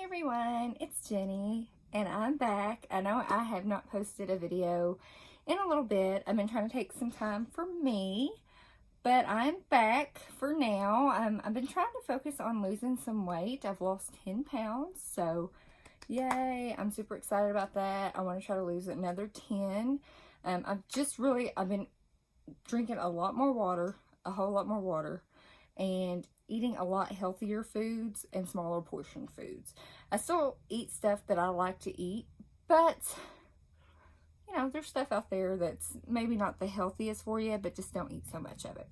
everyone, it's Jenny and I'm back. I know I have not posted a video in a little bit. I've been trying to take some time for me, but I'm back for now. I've been trying to focus on losing some weight. I've lost 10 pounds, so yay, I'm super excited about that. I want to try to lose another 10. I've been drinking a lot more water, a whole lot more water, and eating a lot healthier foods and smaller portion foods. I still eat stuff that I like to eat, but you know, there's stuff out there that's maybe not the healthiest for you, but just don't eat so much of it.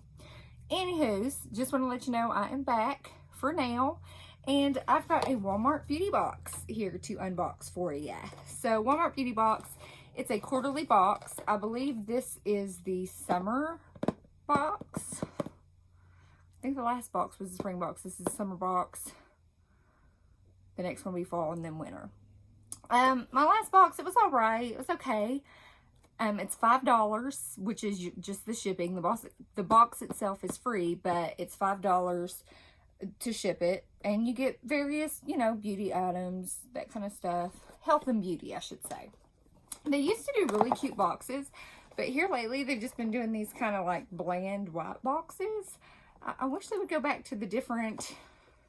Anywho's, just want to let you know I am back for now, and I've got a Walmart beauty box here to unbox for you. So Walmart beauty box, it's a quarterly box. I believe this is the summer box. I think the last box was the spring box. This is the summer box. The next one will be fall and then winter. My last box, it was all right. It was okay. It's $5, which is just the shipping. The box itself is free, but it's $5 to ship it. And you get various, you know, beauty items, that kind of stuff. Health and beauty, I should say. They used to do really cute boxes, but here lately they've just been doing these kind of like bland white boxes. I wish they would go back to the different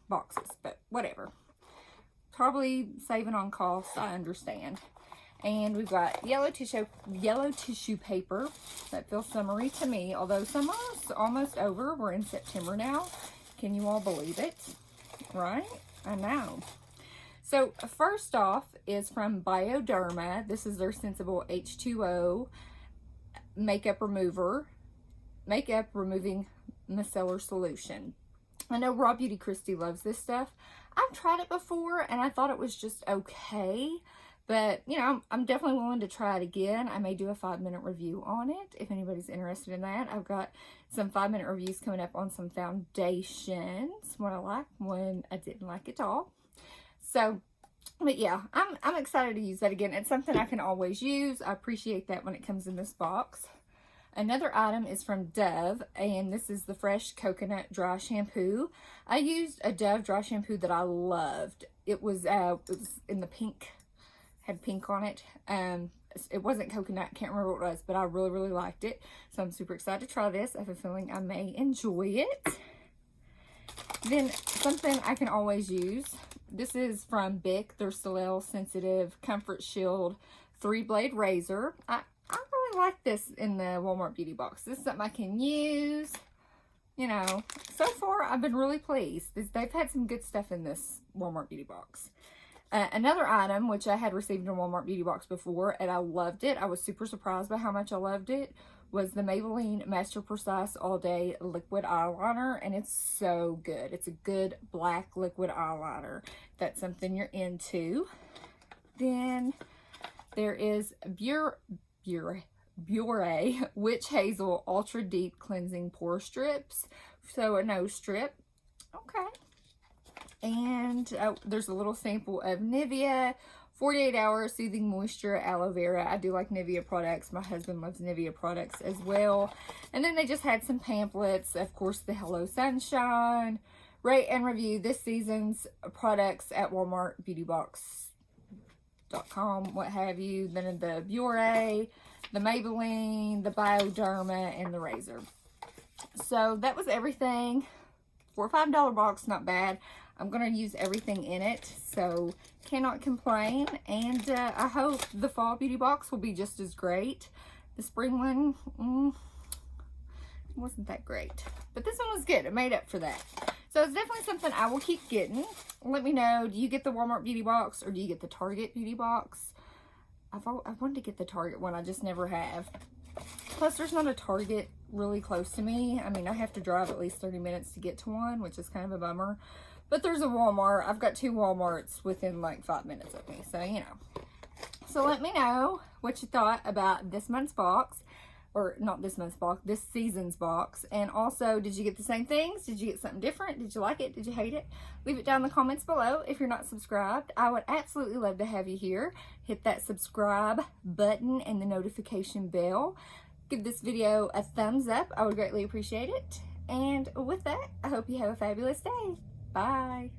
boxes, but whatever. Probably saving on cost, I understand. And we've got yellow tissue paper. That feels summery to me, although summer's almost over. We're in September now. Can you all believe it? Right? I know. So first off is from Bioderma. This is their Sensible H2O makeup removing micellar solution. I know Raw Beauty Christy loves this stuff. I've tried it before and I thought it was just okay, but you know, I'm definitely willing to try it again. I may do a 5-minute review on it if anybody's interested in that. I've got some 5-minute reviews coming up on some foundations, what I like, when I didn't like it all. So, but yeah, I'm excited to use that again. It's something I can always use. I appreciate that when it comes in this box. Another item is from Dove, and this is the Fresh Coconut Dry Shampoo. I used a Dove dry shampoo that I loved. It was in the pink, had pink on it. It wasn't coconut, can't remember what it was, but I really, really liked it. So I'm super excited to try this. I have a feeling I may enjoy it. Then something I can always use. This is from Bic, their Soleil Sensitive Comfort Shield 3-blade razor. I really like this in the Walmart beauty box. This is something I can use. You know, so far I've been really pleased. They've had some good stuff in this Walmart beauty box. Another item, which I had received in a Walmart beauty box before, and I loved it. I was super surprised by how much I loved it. Was the Maybelline Master Precise All Day Liquid Eyeliner, and it's so good. It's a good black liquid eyeliner. If that's something you're into. Then there is Biore Witch Hazel Ultra Deep Cleansing Pore Strips. So a nose strip. Okay. And there's a little sample of Nivea 48-hour Soothing Moisture Aloe Vera. I do like Nivea products. My husband loves Nivea products as well. And then they just had some pamphlets. Of course, the Hello Sunshine. Rate and review this season's products at Walmart Beautybox.com, what have you. Then the Biore, the Maybelline, the Bioderma, and the razor. So that was everything for a $5 box. Not bad. I'm going to use everything in it, so cannot complain. And I hope the fall beauty box will be just as great. The spring one wasn't that great, but this one was good. It made up for that. So it's definitely something I will keep getting. Let me know, do you get the Walmart beauty box or do you get the Target beauty box? I wanted to get the Target one. I just never have. Plus, there's not a Target really close to me. I mean, I have to drive at least 30 minutes to get to one, which is kind of a bummer. But there's a Walmart. I've got 2 Walmarts within like 5 minutes of me. So, you know. So, let me know what you thought about this month's box. Or not this month's box, this season's box. And also, did you get the same things? Did you get something different? Did you like it? Did you hate it? Leave it down in the comments below. If you're not subscribed, I would absolutely love to have you here. Hit that subscribe button and the notification bell. Give this video a thumbs up. I would greatly appreciate it. And with that, I hope you have a fabulous day. Bye.